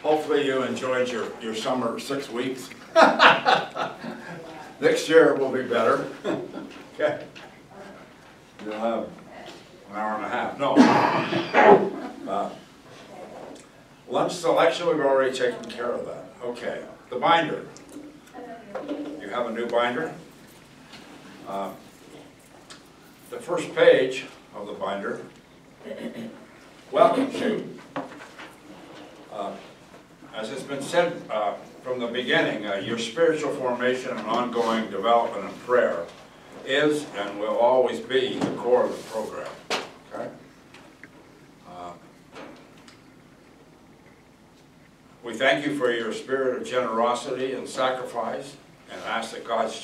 Hopefully you enjoyed your summer 6 weeks. Next year will be better. Okay. You'll have an hour and a half. No. Lunch selection, we've already taken care of that. Okay. The binder. You have a new binder. The first page of the binder welcomes you. As has been said from the beginning, your spiritual formation and ongoing development and prayer is and will always be the core of the program. Okay? We thank you for your spirit of generosity and sacrifice and ask that God's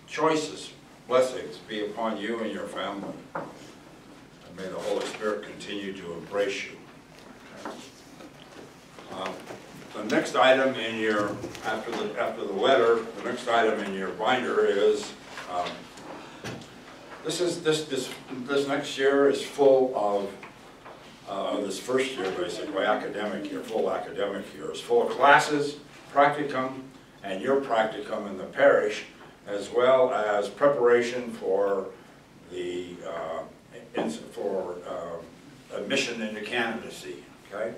choices, blessings be upon you and your family. And may the Holy Spirit continue to embrace you. Okay? The next item in your, after the letter, the next item in your binder is, this next year is full of, this first year basically, academic year, full academic year, is full of classes, practicum, and your practicum in the parish, as well as preparation for the, admission into candidacy, okay?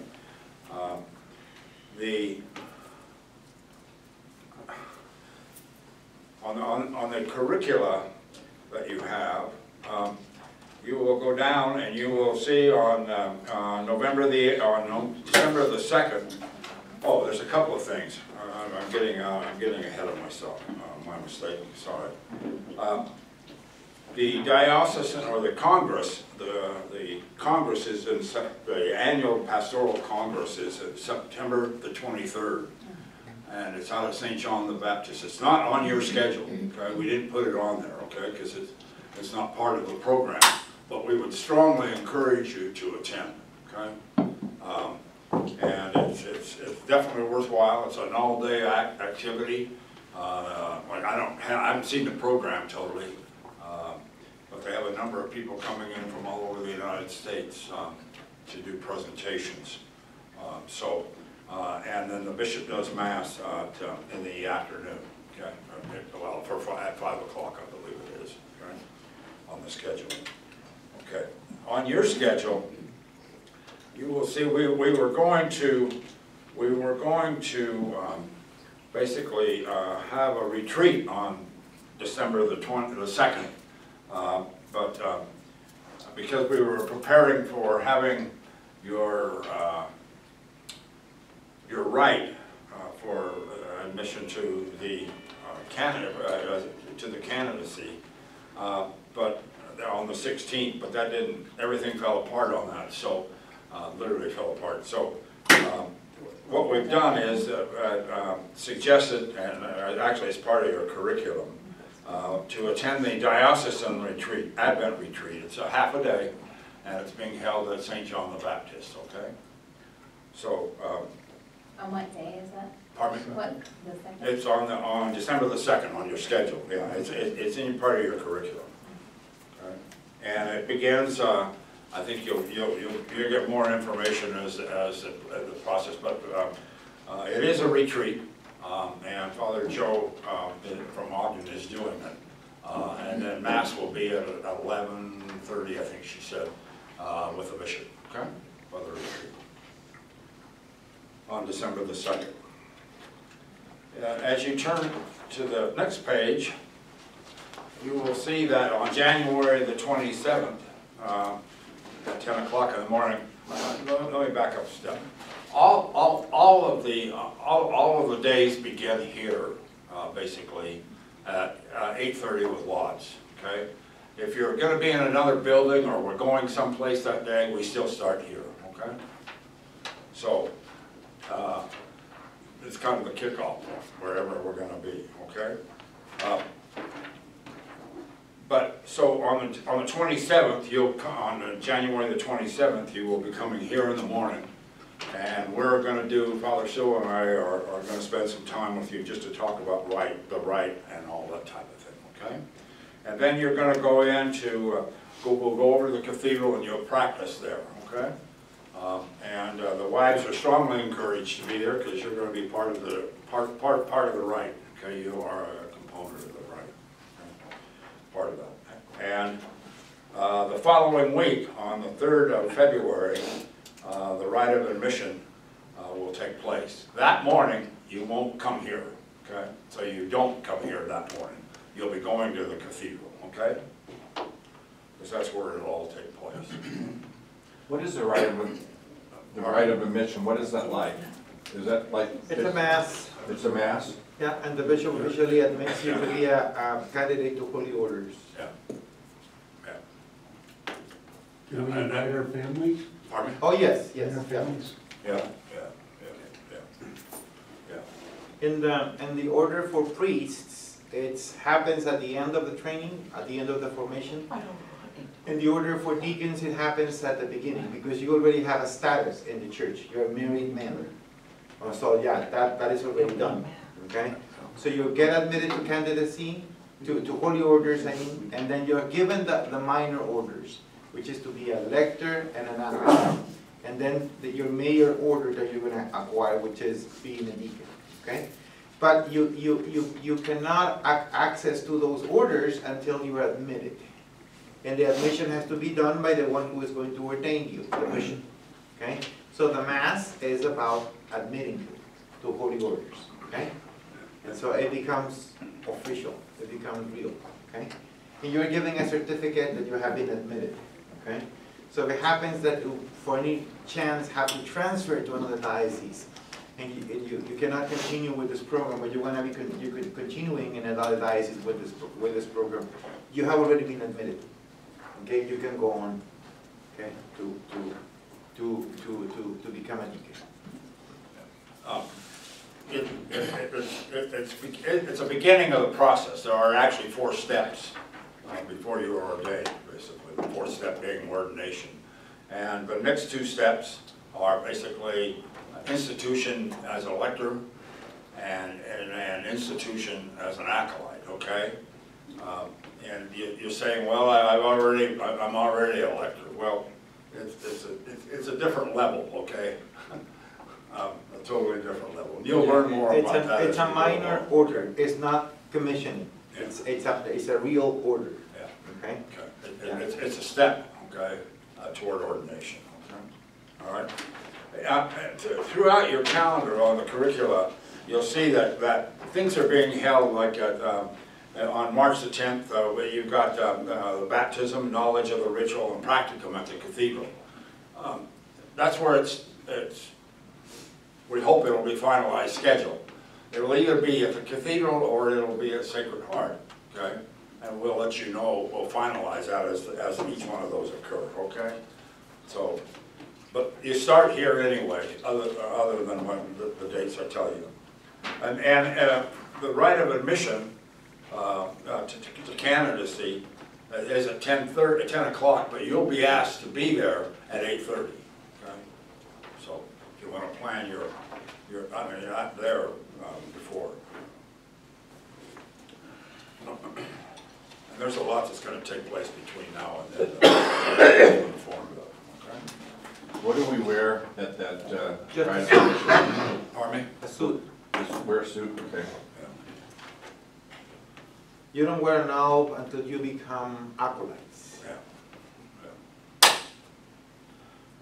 On the curricula that you have, you will go down and you will see on December the 2nd. Oh, there's a couple of things. I'm getting ahead of myself. My mistake. Sorry. The diocesan or the Congress, the Congress is in the annual pastoral Congress is September the 23rd, and it's out of St. John the Baptist. It's not on your schedule. Okay, we didn't put it on there. Okay, because it's not part of the program, but we would strongly encourage you to attend. Okay, and it's definitely worthwhile. It's an all-day activity. Like I haven't seen the program totally. But they have a number of people coming in from all over the United States to do presentations. And then the bishop does Mass in the afternoon, okay? Well, at 5 o'clock, I believe it is, okay? On the schedule. Okay. On your schedule, you will see we were going to basically have a retreat on December the 2nd. But because we were preparing for having your right for admission to the candidacy, but on the 16th, but that didn't. Everything fell apart on that. So literally fell apart. So what we've done is suggested, and actually it's part of your curriculum. To attend the diocesan retreat, Advent retreat. It's a half a day, and it's being held at St. John the Baptist. Okay. So. On what day is that? Pardon me. What? The second? It's on December the 2nd on your schedule. Yeah, it's in part of your curriculum. Okay. And it begins. I think you'll get more information as the process, but it is a retreat. And Father Joe from Ogden is doing it. And then Mass will be at 11:30, I think she said, with the bishop. Okay? Father retreat. On December the 2nd. As you turn to the next page, you will see that on January the 27th, at 10 o'clock in the morning, let me back up a step. All of the days begin here, basically at 8:30 with Lauds. Okay, if you're going to be in another building or we're going someplace that day, we still start here. Okay, so it's kind of the kickoff wherever we're going to be. Okay, but so on the 27th, on January the 27th, you will be coming here in the morning. And we're going to do, Father Sue and I are going to spend some time with you just to talk about the rite and all that type of thing, okay? And then you're going to go into, we'll go over to the cathedral and you'll practice there, okay? And the wives are strongly encouraged to be there because you're going to be part of the part of the rite. Okay, you are a component of the rite, okay? Part of that. And the following week, on the 3rd of February, the rite of admission will take place. That morning, you won't come here, okay? So you don't come here that morning. You'll be going to the cathedral, okay? Because that's where it'll all take place. What is the rite of admission? What is that like? Is that like? It's a mass. It's a mass? Yeah, and the bishop officially admits you to be a candidate to holy orders. Yeah. Can we invite our families? Pardon me? Oh, yes, yes. Our Yeah. families? Yeah. In the order for priests, it happens at the end of the training, at the end of the formation. In the order for deacons, it happens at the beginning, because you already have a status in the church. You're a married man. So yeah, that is already done, okay? So you get admitted to candidacy, to holy orders, I mean, and then you're given the minor orders, which is to be a lector and an abbot. And then your major order that you're going to acquire, which is being a deacon, okay? But you cannot access to those orders until you are admitted. And the admission has to be done by the one who is going to ordain you, the bishop, okay? So the Mass is about admitting you to holy orders, okay? And so it becomes official, it becomes real, okay? And you're giving a certificate that you have been admitted, okay? So if it happens that you, for any chance, have to transfer to another diocese, and you cannot continue with this program, but you're going to be continuing in another diocese with this program, you have already been admitted, okay? You can go on, okay, to become a deacon. It's a beginning of the process. There are actually 4 steps before you are ordained, basically. The 4th step being ordination. And the next 2 steps are basically institution as a lector and an institution as an acolyte, okay? And you're saying, well, I'm already a lector. Well, it's a different level, okay? A totally different level. You'll learn more about that. It's a minor order. It's not commissioning. Yeah. It's a real order. Yeah. Okay. Okay. It's a step, okay, toward ordination. Okay. All right. Throughout your calendar on the curricula, you'll see that things are being held like on March the 10th. You've got the baptism, knowledge of the ritual, and practicum at the cathedral. That's where we hope it'll be finalized schedule. It'll either be at the cathedral or it'll be at Sacred Heart, okay? And we'll let you know, we'll finalize that as each one of those occur, okay? So, but you start here anyway, other than when the dates I tell you. And the rite of admission to candidacy is at 10 o'clock, but you'll be asked to be there at 8:30. Okay? So if you want to plan your I mean, you're not there before. And there's a lot that's going to take place between now and then. Informed of. Okay? What do we wear at that rite of admission? Pardon me? A suit. Just wear a suit, okay. You don't wear an alb until you become acolytes. Yeah.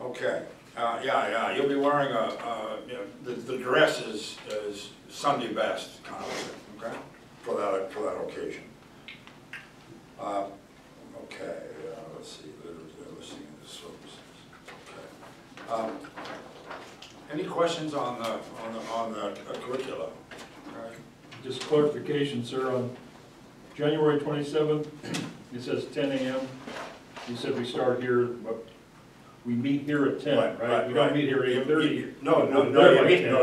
Okay. Yeah. You'll be wearing the dress is Sunday best kind of thing, okay? For that occasion. Okay. Let's see. Let's see the services. Okay. Any questions on the curricula? Okay. Just clarification, sir, on January 27th, it says 10 a.m. You said we start here, but we meet here at 10, right? We don't meet here at 8:30? No,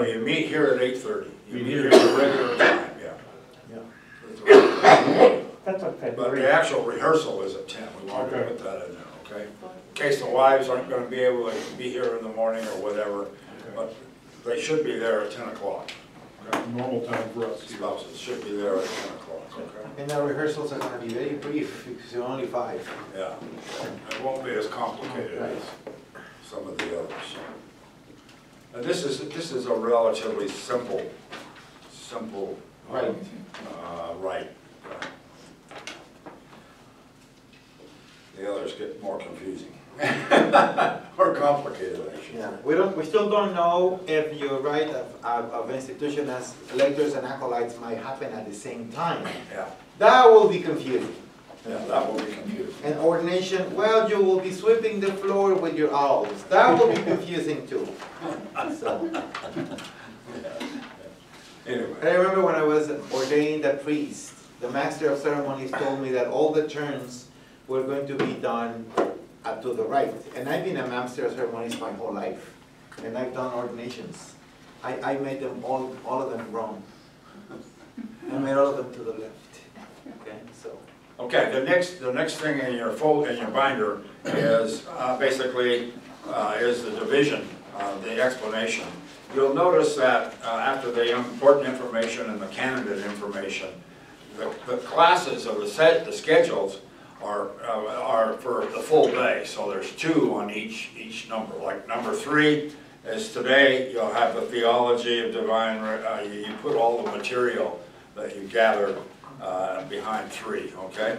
you meet here at 8:30. You meet here at the regular time, yeah. That's okay. But the actual rehearsal is at 10. We want to put that in there, okay? In case the wives aren't going to be able to be here in the morning or whatever, but they should be there at 10 o'clock. Okay? Normal time for us here. Spouses should be there at 10 o'clock, okay? And our rehearsals are going to be very brief because they're only 5. Yeah, it won't be as complicated as some of the others. And this is a relatively simple Right. right. The others get more confusing, or complicated, actually. Yeah, we still don't know if your right of institution as electors and acolytes might happen at the same time. Yeah, That will be confusing. yeah, that will be confusing. And ordination, well, you will be sweeping the floor with your owls. That will be confusing too. So, Anyway, I remember when I was ordained a priest, the master of ceremonies told me that all the turns were going to be done to the right. And I've been a master of ceremonies my whole life, and I've done ordinations. I made them all of them wrong. I made all of them to the left. Okay, so. okay, the next thing in your binder is basically is the division, the explanation. You'll notice that after the important information and the candidate information, the classes of the schedules are for the full day. So there's 2 on each number. Like number 3 is today. You'll have the theology of divine. You put all the material that you gather behind 3. Okay.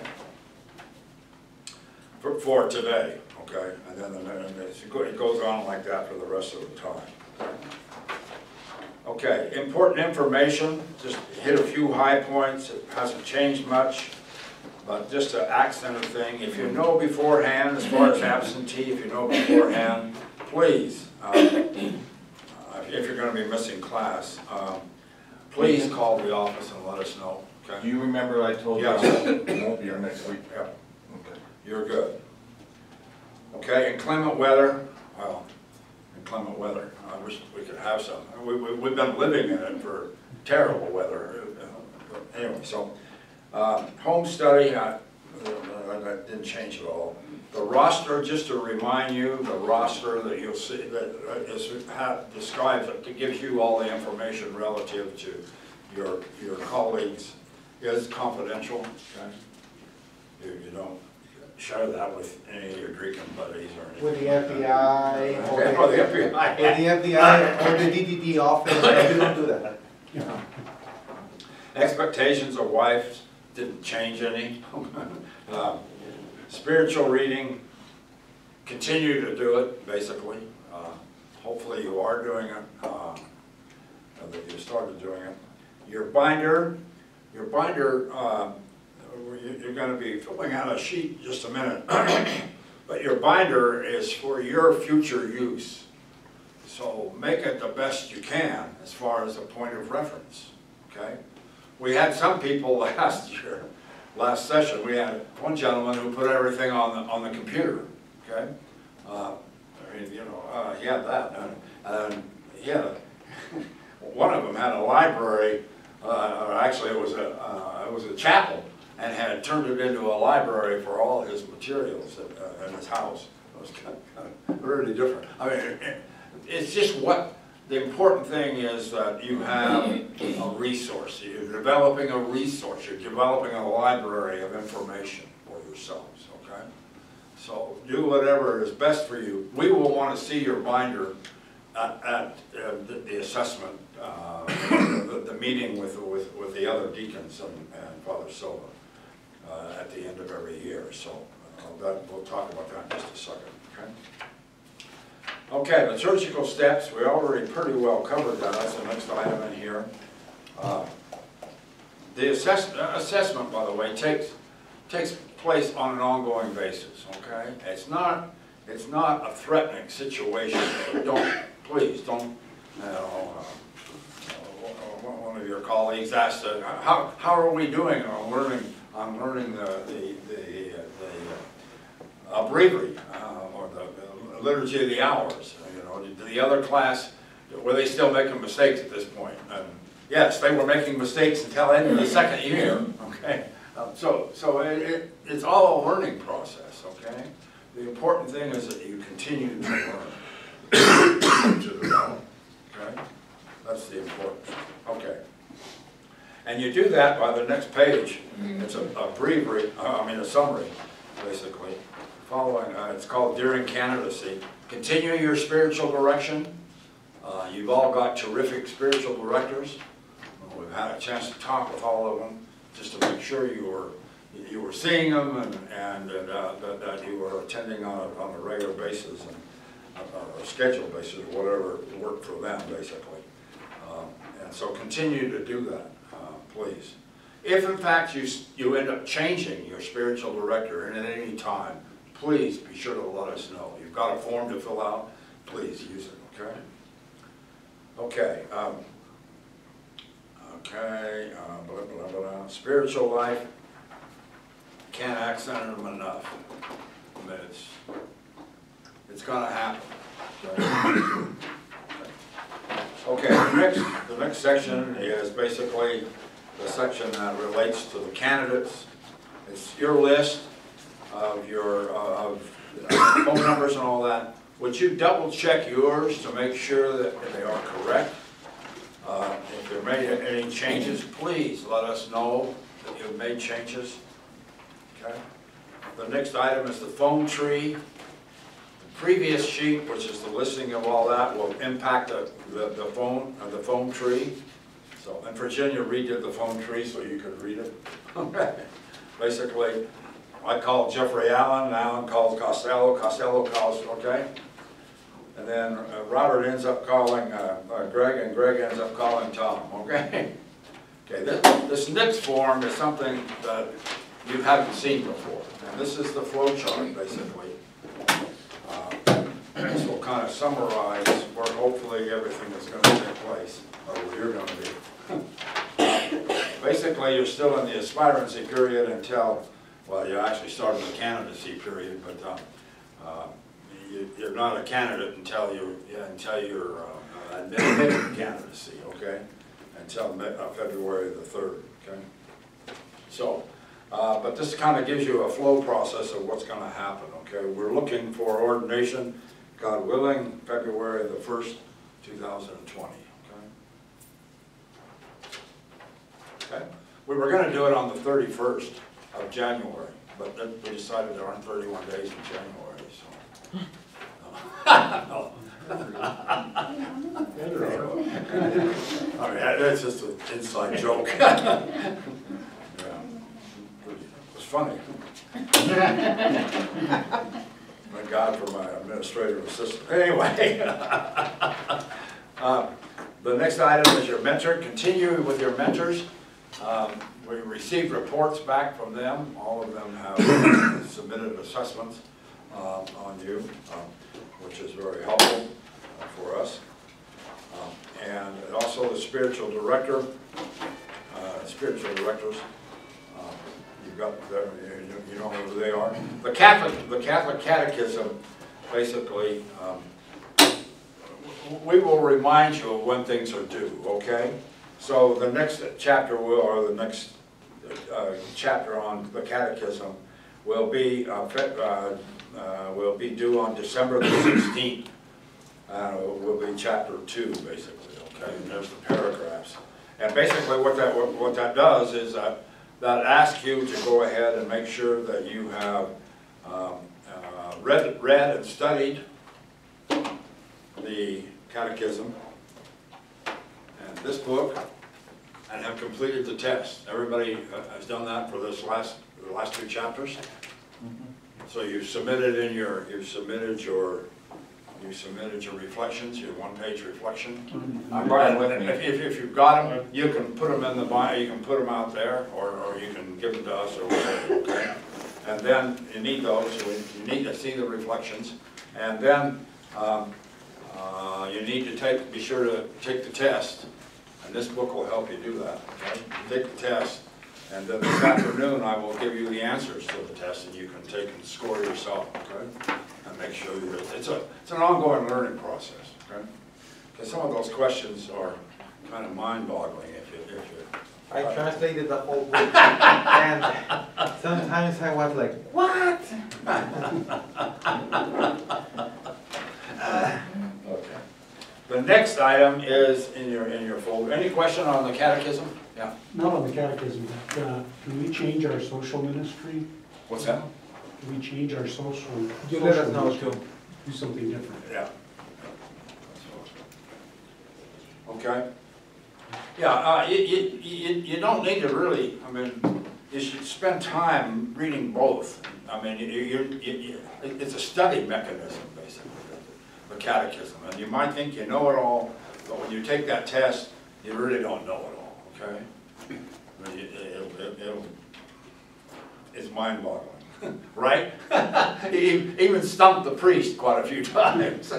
For today. Okay, and then it goes on like that for the rest of the time. Okay, important information, just hit a few high points, it hasn't changed much, but just an accented thing. If you know beforehand, as far as absentee, if you know beforehand, please, if you're going to be missing class, please call the office and let us know, okay? Do you remember I told you Yes. it won't be here next week? Yeah, Okay. you're good. Okay, inclement weather, well, inclement weather, I wish we could have some. We've been living in it for terrible weather. Anyway, so, home study, that didn't change at all. The roster, just to remind you, the roster that you'll see, that describes, it gives you all the information relative to your colleagues, is confidential, okay? You don't share that with any of your drinking buddies or anything. With the FBI, or Okay, oh, the FBI. with the FBI, or the DDD office, you don't do that. Expectations of wives didn't change any. Spiritual reading, continue to do it, basically. Hopefully you are doing it, that you started doing it. Your binder, you're going to be filling out a sheet in just a minute, but your binder is for your future use. So make it the best you can as far as a point of reference, okay? We had some people last session, we had one gentleman who put everything on the computer, okay? I mean, you know, he had that, and he had one of them had a library, or actually it was a chapel, and had turned it into a library for all his materials in his house. It was kind of really different. I mean, it's just what the important thing is that you have a resource. You're developing a resource. You're developing a library of information for yourselves, okay? So do whatever is best for you. We will want to see your binder at the assessment, the meeting with the other deacons and Father Silva at the end of every year. So we'll talk about that in just a second, okay? Okay, liturgical steps, we already pretty well covered that. That's the next item in here. The assessment, by the way, takes place on an ongoing basis, okay? It's not a threatening situation. So please don't, one of your colleagues asked, how are we doing on learning the breviary, or the liturgy of the hours? You know, the other class, were they still making mistakes at this point? And yes, they were making mistakes until the end of the second year. Okay, so it's all a learning process. Okay, the important thing is that you continue to learn, to develop. Okay, that's the important thing. Okay. And you do that by the next page. It's a breviary, a summary, basically, following, it's called During Candidacy. Continue your spiritual direction. You've all got terrific spiritual directors. We've had a chance to talk with all of them, just to make sure you were seeing them and that you were attending on a regular basis and a scheduled basis, whatever worked for them, basically. And so continue to do that, please. If in fact you end up changing your spiritual director and at any time, please be sure to let us know. You've got a form to fill out, please use it, okay? Okay. Blah, blah, blah. Spiritual life, can't accent them enough. I mean, it's gonna happen. Okay, the next section is basically the section that relates to the candidates. It's your list of your phone numbers and all that. Would you double check yours to make sure that they are correct? If there made any changes, please let us know that you've made changes. Okay. The next item is the phone tree. The previous sheet, which is the listing of all that, will impact the phone tree. So, and Virginia redid the phone tree so you could read it. Okay. Basically, I called Jeffrey Allen, Allen calls Costello, Costello calls, okay? And then Robert ends up calling Greg, and Greg ends up calling Tom, okay? Okay, this next form is something that you haven't seen before. And this is the flow chart, basically. This will kind of summarize where hopefully everything is going to take place, or where you're going to be. Basically, you're still in the aspirancy period until, well, you actually started the candidacy period, but you're not a candidate until you're admitted to candidacy, okay? Until February the 3rd, okay? So, but this kind of gives you a flow process of what's going to happen, okay? We're looking for ordination, God willing, February the 1st, 2020, okay? Okay? We were going to do it on the 31st of January, but then we decided there aren't 31 days in January, so. No. I mean, that's just an inside joke. Yeah. It was funny. Thank God for my administrative assistant. Anyway, the next item is your mentor. Continue with your mentors. We received reports back from them. All of them have submitted assessments on you, which is very helpful for us. And also the spiritual director, spiritual directors. You've got them, you know who they are. The Catholic Catechism, basically, we will remind you of when things are due, okay? So the next chapter or the next chapter on the Catechism will be due on December the 16th. Will be chapter 2, basically, okay? And there's the paragraphs. And basically what that does is that asks you to go ahead and make sure that you have read and studied the Catechism and this book, and have completed the test. Everybody has done that for the last 2 chapters. So you've submitted your reflections, your 1-page reflection. I'm right with me. If you've got them, you can put them in the bio, you can put them out there, or you can give them to us or whatever, okay? And then you need those, so you need to see the reflections, and then you need to be sure to take the test, and this book will help you do that, okay? Take the test, and then this afternoon I will give you the answers to the test, and you can take and score yourself, okay? And make sure it's an ongoing learning process, okay? Because some of those questions are kind of mind-boggling if you. I translated the whole book, and sometimes I was like, what? Okay. The next item is in your folder. Any question on the Catechism? Yeah. Not on the catechism, but can we change our social ministry? What's that? we change our social. You let us social know mission, too. Do something different. Yeah. Okay? Yeah, you don't need to really, I mean, you should spend time reading both. I mean, it's a study mechanism, basically, the catechism. And you might think you know it all, but when you take that test, you really don't know it all, okay? I mean, it's mind-boggling, right? He even stumped the priest quite a few times.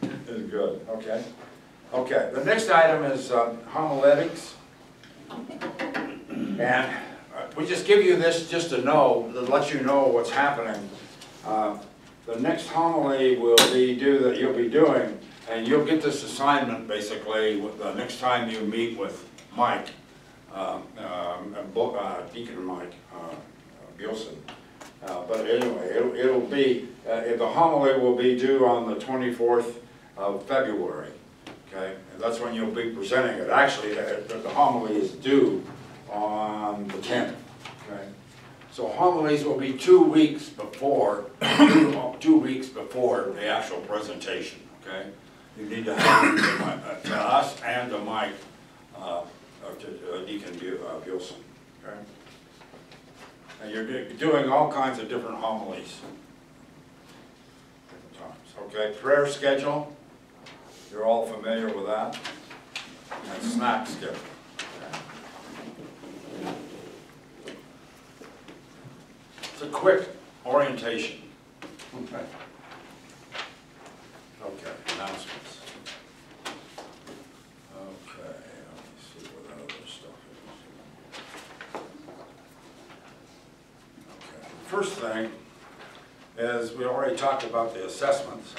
It's good, okay? Okay, the next item is homiletics. And we just give you this just to know, to let you know what's happening. The next homily will be that you'll be doing, and you'll get this assignment basically the next time you meet with Mike, Deacon Mike Gilson. But anyway, it'll be, the homily will be due on the 24th of February. Okay, and that's when you'll be presenting it. Actually, the homily is due on the 10th. Okay, so homilies will be 2 weeks before, 2 weeks before the actual presentation. Okay, you need to have it to us and to Mike, to Deacon Gilson. Okay, and you're doing all kinds of different homilies. Different times. Okay, prayer schedule. You're all familiar with that. And snack schedule. It's a quick orientation. Okay, announcements. Okay, let me see what that other stuff is. Okay, first thing is we already talked about the assessments.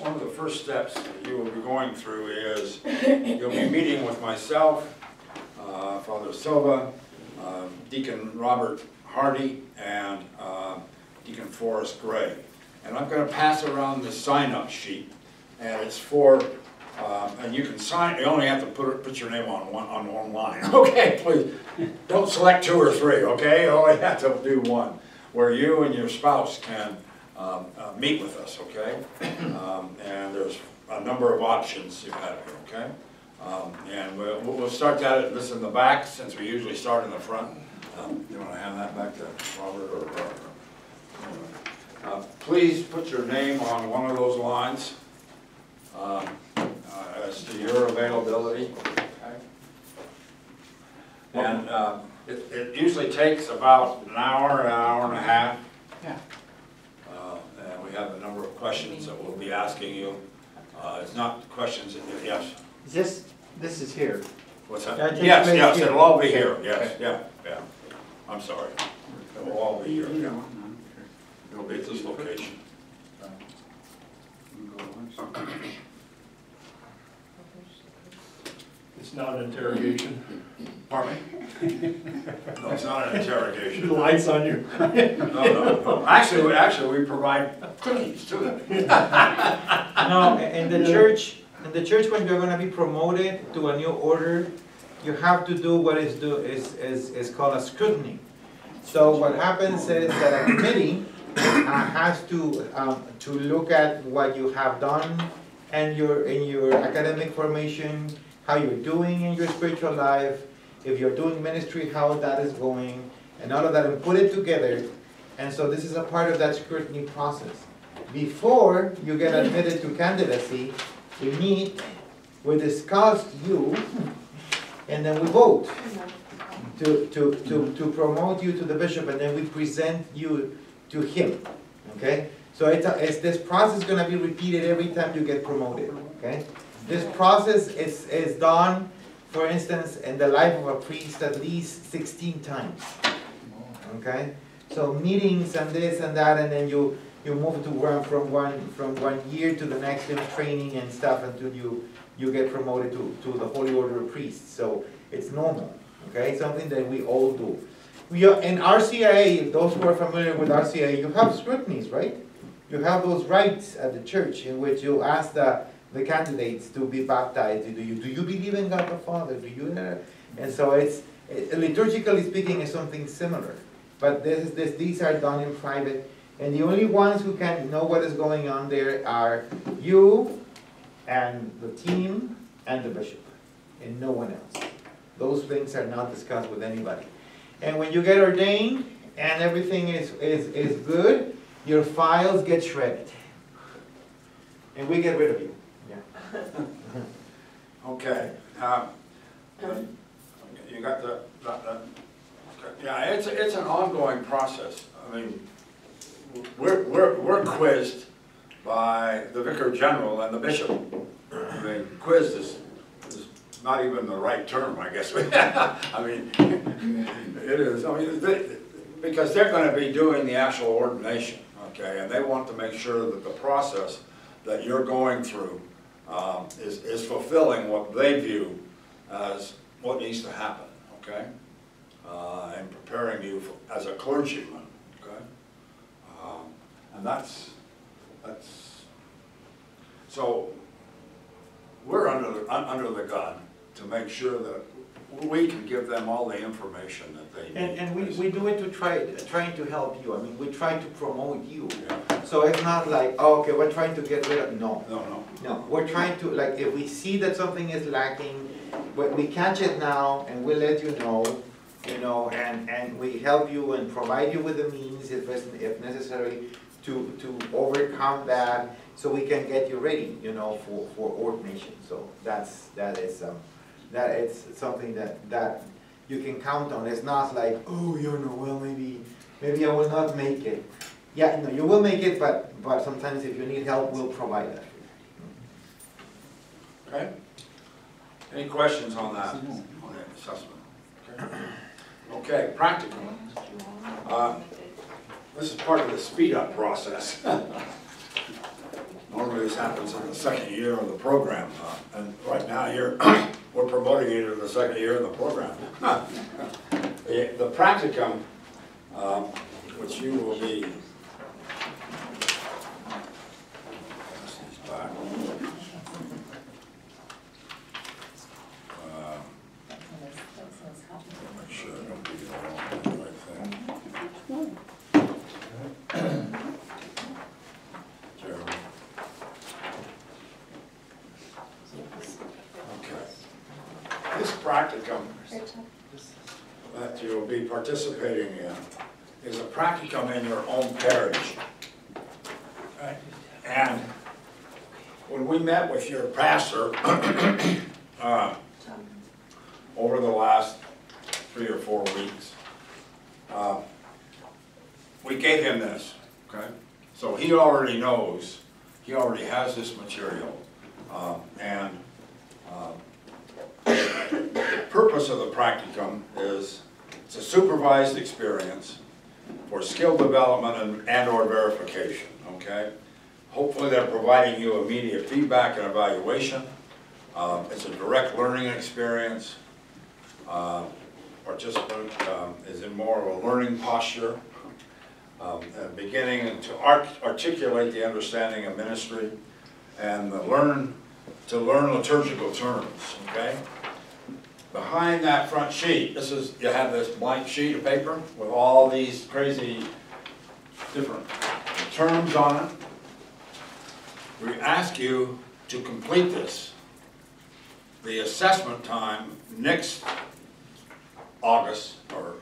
One of the first steps that you will be going through is you'll be meeting with myself, Father Silva, Deacon Robert Hardy, and Deacon Forrest Gray. And I'm going to pass around the sign-up sheet, and it's for, and you can sign. You only have to put your name on one line. Okay, please don't select 2 or 3. Okay, you only have to do one, where you and your spouse can meet with us, okay? And there's a number of options you have here, okay? And we'll start this in the back, since we usually start in the front. You want to hand that back to Robert or please put your name on one of those lines as to your availability, okay? And it usually takes about an hour and a half. Yeah. And we have a number of questions that we'll be asking you. It's not questions, yes? This is here. What's that? That takes Yes, place yes, here. it'll all be here, yes, Okay. yeah. I'm sorry. It will all be here, yeah. It'll be at this location. It's not an interrogation. Pardon me? No, it's not an interrogation. The lights on you. No. Actually, we provide cookies too. No, in the church, when you're gonna be promoted to a new order, you have to do what is called a scrutiny. So what happens is that a committee has to look at what you have done and in your academic formation, how you're doing in your spiritual life, if you're doing ministry, how that is going, and all of that, and put it together. And so this is a part of that scrutiny process. Before you get admitted to candidacy, we meet, we discuss you, and then we vote to promote you to the bishop, and then we present you to him, okay? So this process is gonna be repeated every time you get promoted, okay? This process is done, for instance, in the life of a priest at least 16 times, okay? So meetings and this and that, and then you move to from one year to the next in training and stuff until you get promoted to the Holy Order of Priests. So it's normal, okay? Something that we all do. In RCIA, those who are familiar with RCIA, you have scrutinies, right? You have those rites at the church in which you ask the candidates to be baptized. Do you believe in God the Father? And so liturgically speaking, is something similar. But these are done in private, and the only ones who can know what is going on there are you and the team and the bishop, and no one else. Those things are not discussed with anybody. And when you get ordained and everything is good, your files get shredded. And we get rid of you. Yeah. Okay. You got the okay. Yeah, it's an ongoing process. I mean, we're quizzed by the Vicar General and the Bishop. I mean, quizzed is not even the right term, I guess. I mean, it is. I mean, because they're going to be doing the actual ordination, okay, and they want to make sure that the process that you're going through is fulfilling what they view as what needs to happen, okay, and preparing you as a clergyman, okay, and that's so we're under the gun to make sure that we can give them all the information that they need. And we do it to trying to help you. I mean, we try to promote you. Yeah. So it's not like, oh, okay, we're trying to get rid of, no. No. We're trying to, like, if we see that something is lacking, we catch it now and we'll let you know, and we help you and provide you with the means if necessary to overcome that, so we can get you ready, for ordination. So that is something that you can count on. It's not like, oh, well, maybe I will not make it. Yeah, no, you will make it, but sometimes if you need help, we'll provide that. Okay. Any questions on that, on the assessment? Okay, practical. This is part of the speed-up process. Normally this happens in the second year of the program, and right now we're promoting you to the second year of the program. The practicum, which you will be, make sure I don't do the right thing. Jeremy. Okay. This practicum that you'll be participating in is a practicum in your own parish. Right? And when we met with your pastor over the last 3 or 4 weeks, we gave him this, okay? So he already knows, he already has this material, and the purpose of the practicum is it's a supervised experience for skill development and or verification, okay? Hopefully they're providing you immediate feedback and evaluation. It's a direct learning experience. Participant is in more of a learning posture, beginning to articulate the understanding of ministry and to learn liturgical terms, okay? Behind that front sheet, you have this blank sheet of paper with all these crazy different terms on it. We ask you to complete this. The assessment time next August or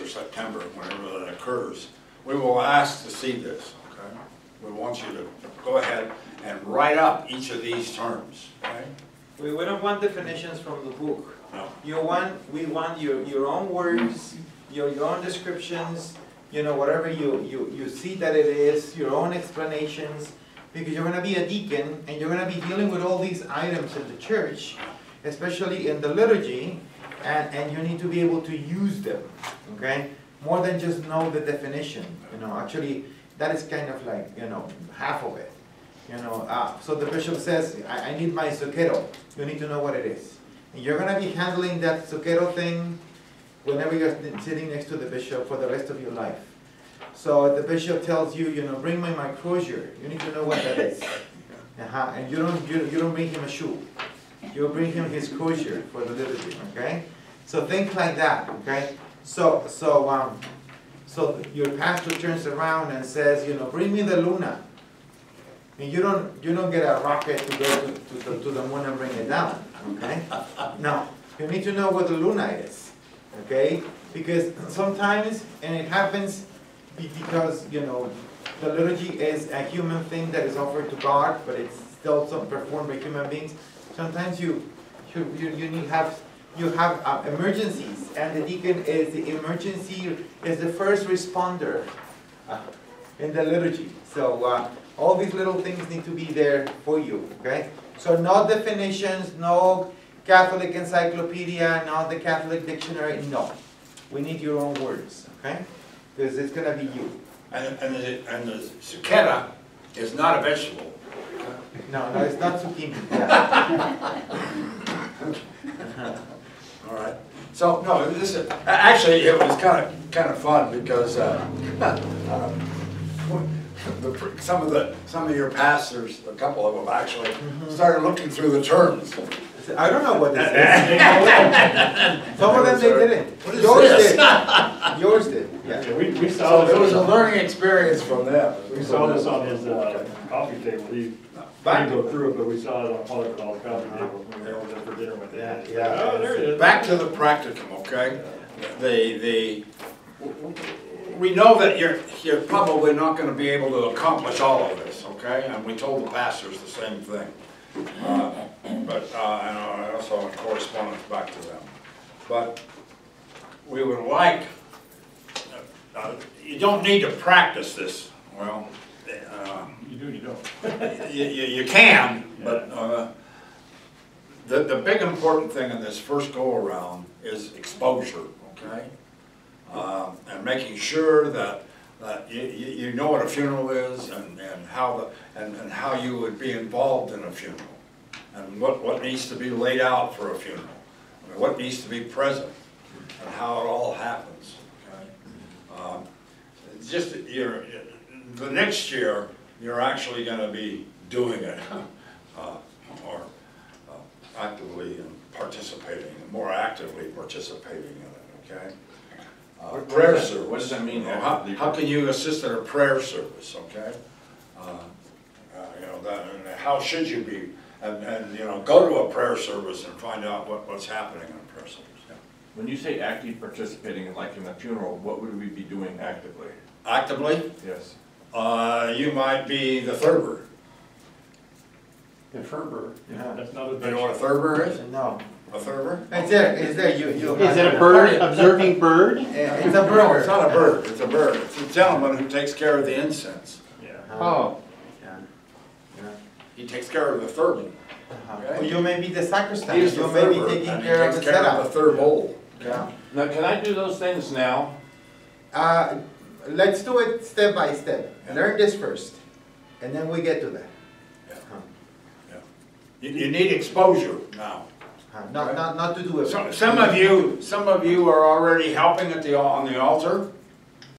September, whenever that occurs, we will ask to see this, okay? We want you to go ahead and write up each of these terms, okay? We don't want definitions from the book. No. We want your own words, your own descriptions, whatever you see that it is, your own explanations, because you're going to be a deacon and you're going to be dealing with all these items in the church, especially in the liturgy, and you need to be able to use them, okay? More than just know the definition, actually that is kind of like, half of it. So the bishop says, I need my suquero. You need to know what it is. And you're going to be handling that suquero thing whenever you're sitting next to the bishop for the rest of your life. So the bishop tells you, bring my crozier. You need to know what that is. And you don't bring him a shoe. You bring him his crozier for the liturgy, okay? So things like that, okay? So your pastor turns around and says, you know, bring me the Luna. And you don't get a rocket to go to the moon and bring it down, okay? No, you need to know what the Luna is, okay? Because sometimes, and it happens because, you know, the liturgy is a human thing that is offered to God, but it's still performed by human beings. Sometimes you have emergencies, and the deacon is the first responder in the liturgy. So all these little things need to be there for you, okay? So no definitions, no Catholic encyclopedia, not the Catholic dictionary, no. We need your own words, okay? Because it's gonna be you. And the cicada is not a vegetable. No, it's not zucchini. All right. So no, this is actually it was kind of fun because some of your pastors, a couple of them actually, started looking through the terms. I don't know what this is. Some of them they didn't. What is Yours this? did. Yours did. Yeah. Yeah, we So saw it was a this, learning experience from them. we saw this on his coffee table. He didn't go through it, but we saw it on the coffee table when we were over there for dinner with him. Yeah. Oh, there it is. Back to the practicum, okay? We know that you're probably not going to be able to accomplish all of this, okay? And we told the pastors the same thing. And I also have correspondence back to them. But we would like, you don't need to practice this. Well, You do, you don't. you can, but the big important thing in this first go-around is exposure, okay? And making sure that you know what a funeral is and how you would be involved in a funeral and what needs to be laid out for a funeral, I mean, what needs to be present and how it all happens. Okay? Just the next year you're actually going to be doing it or actively and participating, more actively participating in it. Okay. Prayer service. What does that mean? You know, how can you assist at a prayer service? Okay. You know and how should you be? And you know, go to a prayer service and find out what's happening in a prayer service. Yeah. When you say active participating, like in a funeral, what would we be doing actively? Actively, Yes. you might be the thurber. The Ferber. Yeah. That's not a You know what a thurber is? No. A thurber? It's there. It's there. You. Is it a bird, observing bird? It's a No, bird. it's not a bird. It's a bird. It's a gentleman who takes care of the incense. Yeah. Oh. Yeah. He takes care of the thurban. Well, you may be the sacristan. He's the You may be thurber, taking and he care of takes the care of setup. the third bowl. Yeah. Now, can I do those things now? Let's do it step by step. Learn this first, and then we get to that. You need exposure now. Not to do it. Some of you are already helping on the altar.